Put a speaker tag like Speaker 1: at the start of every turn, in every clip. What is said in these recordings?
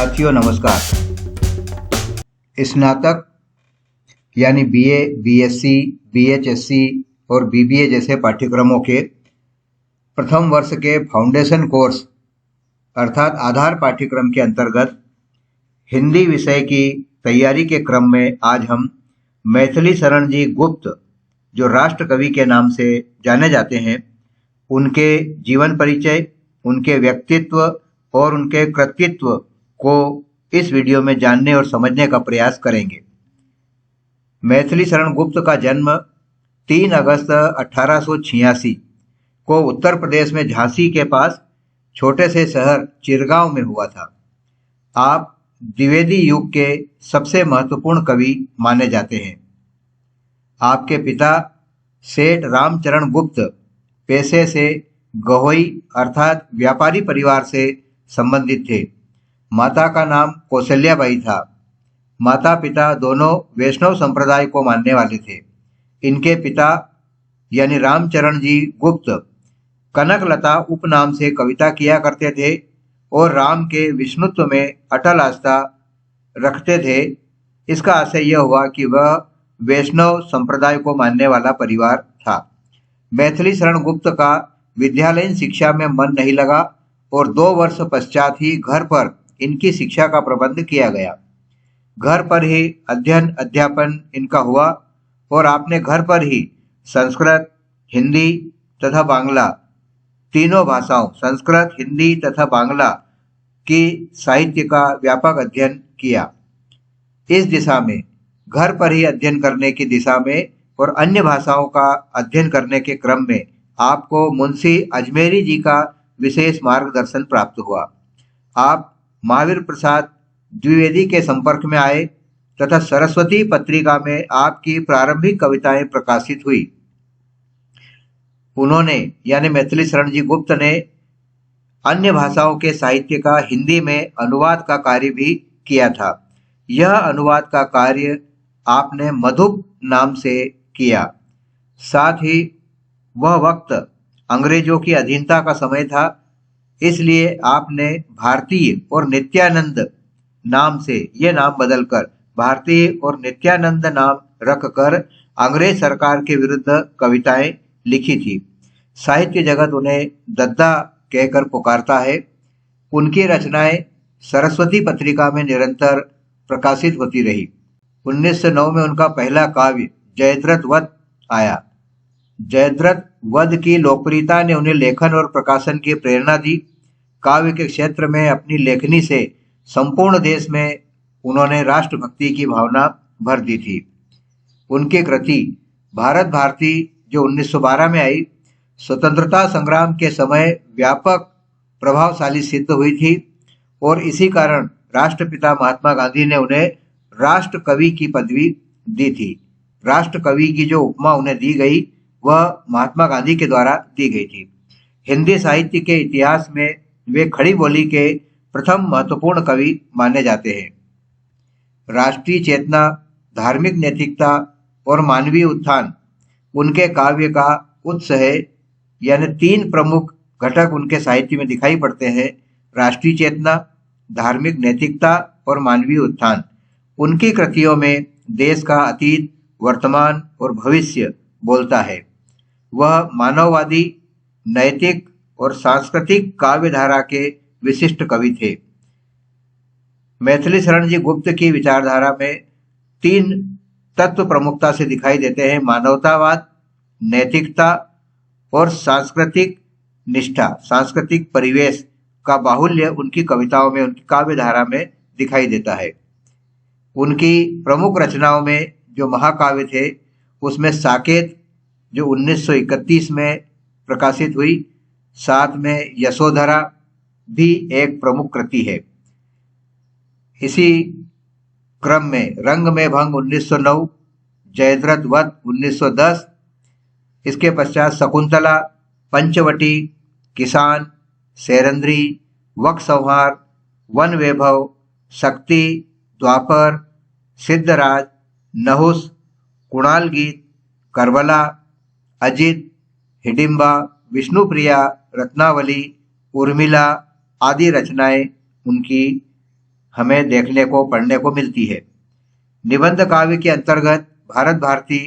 Speaker 1: साथियों नमस्कार। स्नातक यानी बीए, बीएससी, बीएचएससी और बीबीए जैसे पाठ्यक्रमों के प्रथम वर्ष के फाउंडेशन कोर्स अर्थात आधार पाठ्यक्रम के अंतर्गत हिंदी विषय की तैयारी के क्रम में आज हम मैथिली शरण जी गुप्त, जो राष्ट्र कवि के नाम से जाने जाते हैं, उनके जीवन परिचय, उनके व्यक्तित्व और उनके कृतित्व को इस वीडियो में जानने और समझने का प्रयास करेंगे। मैथिली शरण गुप्त का जन्म 3 अगस्त 1886 को उत्तर प्रदेश में झांसी के पास छोटे से शहर चिरगांव में हुआ था। आप द्विवेदी युग के सबसे महत्वपूर्ण कवि माने जाते हैं। आपके पिता सेठ रामचरण गुप्त पेशे से गहोई अर्थात व्यापारी परिवार से संबंधित थे। माता का नाम कौशल्याबाई था। माता पिता दोनों वैष्णव संप्रदाय को मानने वाले थे। इनके पिता यानी रामचरण जी गुप्त कनकलता उपनाम से कविता किया करते थे और राम के विष्णुत्व में अटल आस्था रखते थे। इसका आशय यह हुआ कि वह वैष्णव संप्रदाय को मानने वाला परिवार था। मैथिली शरण गुप्त का विद्यालयीन शिक्षा में मन नहीं लगा और 2 वर्ष पश्चात ही घर पर इनकी शिक्षा का प्रबंध किया गया। घर पर ही अध्ययन अध्यापन इनका हुआ और आपने घर पर ही संस्कृत, हिंदी तथा बांग्ला तीनों भाषाओं संस्कृत, हिंदी तथा बांग्ला की साहित्य का व्यापक अध्ययन किया। इस दिशा में, घर पर ही अध्ययन करने की दिशा में और अन्य भाषाओं का अध्ययन करने के क्रम में आपको मुंशी अजमेरी जी का विशेष मार्गदर्शन प्राप्त हुआ। आप महावीर प्रसाद द्विवेदी के संपर्क में आए तथा सरस्वती पत्रिका में आपकी प्रारंभिक कविताएं प्रकाशित हुई। उन्होंने यानी मैथिली शरण जी गुप्त ने अन्य भाषाओं के साहित्य का हिंदी में अनुवाद का कार्य भी किया था। यह अनुवाद का कार्य आपने मधुप नाम से किया। साथ ही वह वक्त अंग्रेजों की अधीनता का समय था, इसलिए आपने भारतीय और नित्यानंद नाम से यह नाम बदलकर भारतीय और नित्यानंद नाम रखकर अंग्रेज सरकार के विरुद्ध कविताएं लिखी थी। साहित्य जगत उन्हें दद्दा कहकर पुकारता है। उनकी रचनाएं सरस्वती पत्रिका में निरंतर प्रकाशित होती रही। 1909 में उनका पहला काव्य जयद्रथ वध आया। जयद्रथ वध की लोकप्रियता ने उन्हें लेखन और प्रकाशन की प्रेरणा दी। काव्य के क्षेत्र में अपनी लेखनी से संपूर्ण देश में उन्होंने राष्ट्रभक्ति की भावना भर दी थी। उनकी कृति भारत भारती, जो 1912 में आई, स्वतंत्रता संग्राम के समय व्यापक प्रभावशाली सिद्ध हुई थी और इसी कारण राष्ट्रपिता महात्मा गांधी ने उन्हें राष्ट्र कवि की पदवी दी थी। राष्ट्र कवि की जो उपमा उन्हें दी गई वह महात्मा गांधी के द्वारा दी गई थी। हिंदी साहित्य के इतिहास में वे खड़ी बोली के प्रथम महत्वपूर्ण कवि माने जाते हैं। राष्ट्रीय चेतना, धार्मिक नैतिकता और मानवीय उत्थान उनके काव्य का उत्स है। यानी 3 प्रमुख घटक उनके साहित्य में दिखाई पड़ते हैं: राष्ट्रीय चेतना, धार्मिक नैतिकता और मानवीय उत्थान। उनकी कृतियों में देश का अतीत, वर्तमान और भविष्य बोलता है। वह मानववादी, नैतिक और सांस्कृतिक काव्य धारा के विशिष्ट कवि थे। मैथिली शरण जी गुप्त की विचारधारा में 3 तत्व प्रमुखता से दिखाई देते हैं: मानवतावाद, नैतिकता और सांस्कृतिक निष्ठा। सांस्कृतिक परिवेश का बाहुल्य उनकी कविताओं में, उनकी काव्य धारा में दिखाई देता है। उनकी प्रमुख रचनाओं में जो महाकाव्य थे उसमें साकेत, जो 1931 में प्रकाशित हुई, साथ में यशोधरा भी एक प्रमुख कृति है। इसी क्रम में रंग में भंग 1909, जयद्रथ वध 1910, इसके पश्चात शकुंतला, पंचवटी, किसान, सैरंद्री, वक संहार, वन वैभव, शक्ति, द्वापर, सिद्धराज, नहुस, कुणाल गीत, करबला, अजित, हिडिंबा, विष्णुप्रिया, रत्नावली, उर्मिला आदि रचनाएं उनकी हमें देखने को पढ़ने को मिलती है। निबंध काव्य के अंतर्गत भारत भारती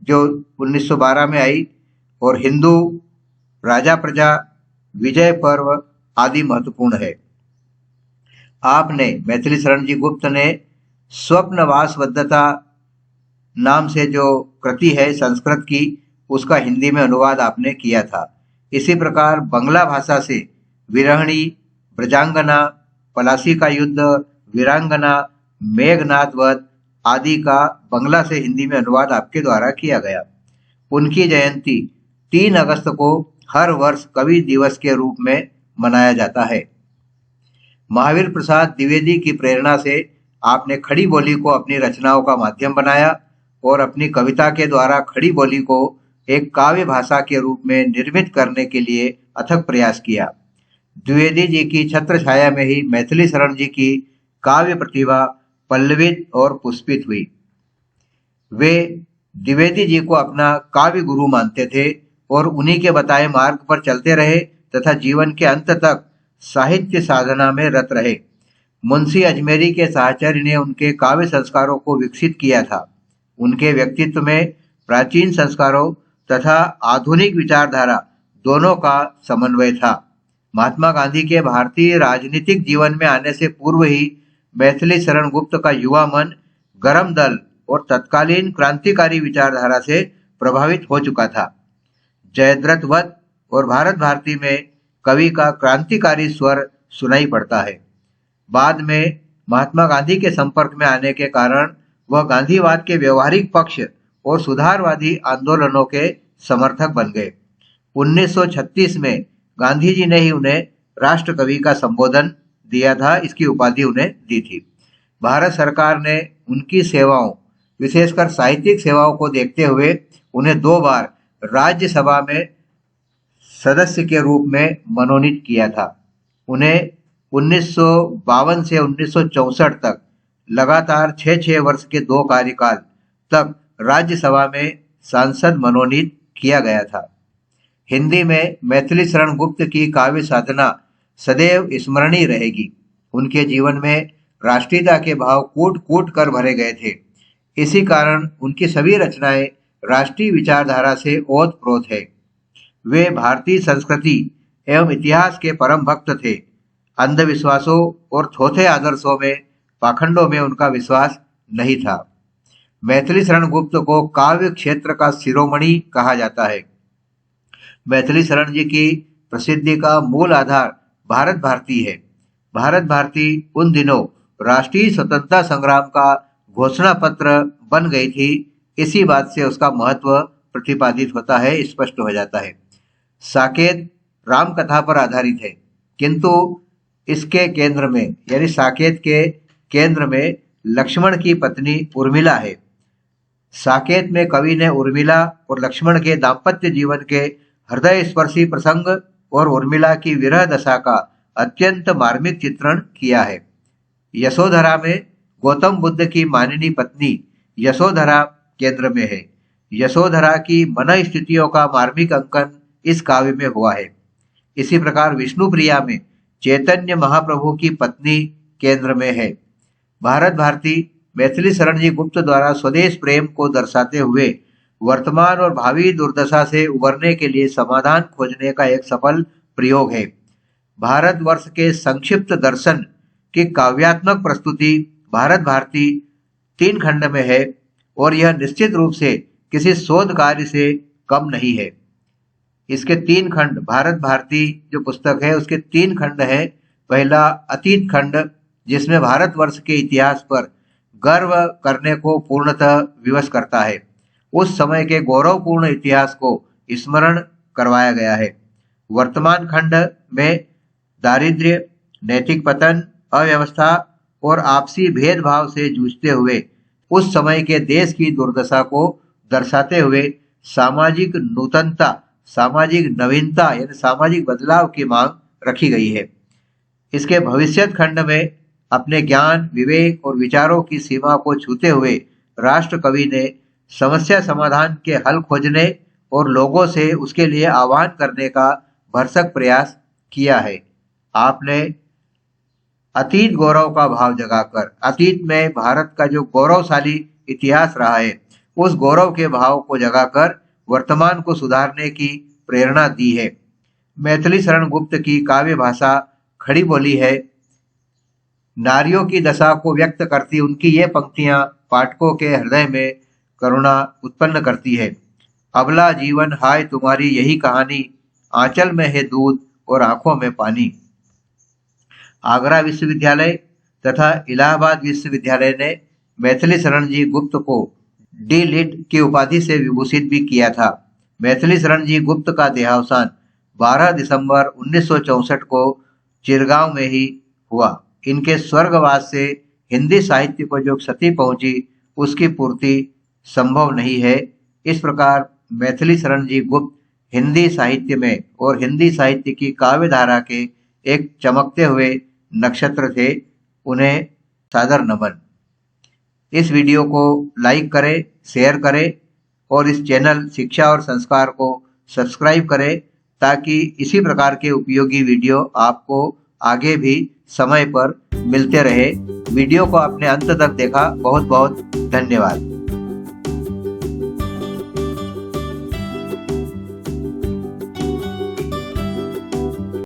Speaker 1: जो 1912 में आई और हिंदू, राजा प्रजा, विजय पर्व आदि महत्वपूर्ण है। आपने मैथिली शरण जी गुप्त ने स्वप्नवासवदत्ता नाम से जो कृति है संस्कृत की, उसका हिंदी में अनुवाद आपने किया था। इसी प्रकार बंगला भाषा से विरहणी, ब्रजांगना, पलासी का युद्ध, वीरांगना, मेघनाद वध आदि का बंगला से हिंदी में अनुवाद आपके द्वारा किया गया। उनकी जयंती 3 अगस्त को हर वर्ष कवि दिवस के रूप में मनाया जाता है। महावीर प्रसाद द्विवेदी की प्रेरणा से आपने खड़ी बोली को अपनी रचनाओं का माध्यम बनाया और अपनी कविता के द्वारा खड़ी बोली को एक काव्य भाषा के रूप में निर्मित करने के लिए अथक प्रयास किया। द्विवेदी जी की छत्र छाया में ही मैथिली शरण जी की काव्य प्रतिभा पल्लवित और पुष्पित हुई। वे द्विवेदी जी को अपना काव्य गुरु मानते थे और उन्हीं के बताए मार्ग पर चलते रहे तथा जीवन के अंत तक साहित्य साधना में रत रहे। मुंशी अजमेरी के साहचर्य ने उनके काव्य संस्कारों को विकसित किया था। उनके व्यक्तित्व में प्राचीन संस्कारों तथा आधुनिक विचारधारा दोनों का समन्वय था। महात्मा गांधी के भारतीय राजनीतिक जीवन में आने से पूर्व ही मैथिली शरण गुप्त का युवा मन गरम दल और तत्कालीन क्रांतिकारी विचारधारा से प्रभावित हो चुका था। जयद्रथ वध और भारत भारती में कवि का क्रांतिकारी स्वर सुनाई पड़ता है। बाद में महात्मा गांधी के संपर्क में आने के कारण वह गांधीवाद के व्यवहारिक पक्ष और सुधारवादी आंदोलनों के समर्थक बन गए। 1936 में गांधी जी ने ही उन्हें राष्ट्र कवि का संबोधन दिया था, इसकी उपाधि उन्हें दी थी। भारत सरकार ने उनकी सेवाओं, विशेषकर साहित्यिक सेवाओं को देखते हुए उन्हें 2 बार राज्यसभा में सदस्य के रूप में मनोनीत किया था। उन्हें 1952 से 1964 तक लगातार 6-6 वर्ष के 2 कार्यकाल तक राज्यसभा में सांसद मनोनीत किया गया था। हिंदी में मैथिली शरण गुप्त की काव्य साधना सदैव स्मरणीय रहेगी। उनके जीवन में राष्ट्रीयता के भाव कूट कूट कर भरे गए थे। इसी कारण उनकी सभी रचनाएं राष्ट्रीय विचारधारा से ओतप्रोत है। वे भारतीय संस्कृति एवं इतिहास के परम भक्त थे। अंधविश्वासों और थोथे आदर्शों में, पाखंडों में उनका विश्वास नहीं था। मैथिली शरण गुप्त को काव्य क्षेत्र का शिरोमणि कहा जाता है। मैथिली शरण जी की प्रसिद्धि का मूल आधार भारत भारती है। भारत भारती उन दिनों राष्ट्रीय स्वतंत्रता संग्राम का घोषणा पत्र बन गई थी। इसी बात से उसका महत्व प्रतिपादित होता है, स्पष्ट हो जाता है। साकेत राम कथा पर आधारित है, किंतु इसके केंद्र में यानी साकेत के केंद्र में लक्ष्मण की पत्नी उर्मिला है। साकेत में कवि ने उर्मिला और लक्ष्मण के दाम्पत्य जीवन के हृदय स्पर्शी प्रसंग और उर्मिला की विरह दशा का अत्यंत मार्मिक चित्रण किया है। यशोधरा में गौतम बुद्ध की माननीय पत्नी यशोधरा केंद्र में है। यशोधरा की मन स्थितियों का मार्मिक अंकन इस काव्य में हुआ है। इसी प्रकार विष्णुप्रिया में चैतन्य महाप्रभु की पत्नी केंद्र में है। भारत भारती मैथिली शरण जी गुप्त द्वारा स्वदेश प्रेम को दर्शाते हुए वर्तमान और भावी दुर्दशा से उबरने के लिए समाधान खोजने का एक सफल प्रयोग है। भारतवर्ष के संक्षिप्त दर्शन की काव्यात्मक प्रस्तुति भारत भारती 3 खंड में है और यह निश्चित रूप से किसी शोध कार्य से कम नहीं है। इसके 3 खंड, भारत भारती जो पुस्तक है उसके 3 खंड हैं। पहला अतीत खंड, जिसमें भारतवर्ष के इतिहास पर गर्व करने को पूर्णतः विवश करता है। उस समय के गौरवपूर्ण इतिहास को स्मरण करवाया गया है। वर्तमान खंड में दारिद्र्य, नैतिक पतन, अव्यवस्था और आपसी भेदभाव से जूझते हुए उस समय के देश की दुर्दशा को दर्शाते हुए सामाजिक नूतनता, सामाजिक नवीनता यानी सामाजिक बदलाव की मांग रखी गई है। इसके भविष्यत खंड में अपने ज्ञान, विवेक और विचारों की सीमा को छूते हुए राष्ट्र कवि ने समस्या समाधान के हल खोजने और लोगों से उसके लिए आह्वान करने का भरसक प्रयास किया है। आपने अतीत गौरव का भाव जगाकर, अतीत में भारत का जो गौरवशाली इतिहास रहा है उस गौरव के भाव को जगाकर वर्तमान को सुधारने की प्रेरणा दी है। मैथिली शरण गुप्त की काव्य भाषा खड़ी बोली है। नारियों की दशा को व्यक्त करती उनकी ये पंक्तियां पाठकों के हृदय में करुणा उत्पन्न करती है। अबला जीवन हाय तुम्हारी यही कहानी, आंचल में है दूध और आंखों में पानी। आगरा विश्वविद्यालय तथा इलाहाबाद विश्वविद्यालय ने मैथिली शरण जी गुप्त को डी लिट की उपाधि से विभूषित भी किया था। मैथिली शरण जी गुप्त का देहावसान 12 दिसंबर 1964 को चिरगांव में ही हुआ। इनके स्वर्गवास से हिंदी साहित्य को जो क्षति पहुंची उसकी पूर्ति संभव नहीं है। इस प्रकार मैथिली शरण जी गुप्त हिंदी साहित्य में और हिंदी साहित्य की काव्य धारा के एक चमकते हुए नक्षत्र थे। उन्हें सादर नमन। इस वीडियो को लाइक करें, शेयर करें और इस चैनल शिक्षा और संस्कार को सब्सक्राइब करें ताकि इसी प्रकार के उपयोगी वीडियो आपको आगे भी समय पर मिलते रहे। वीडियो को आपने अंत तक देखा, बहुत बहुत धन्यवाद।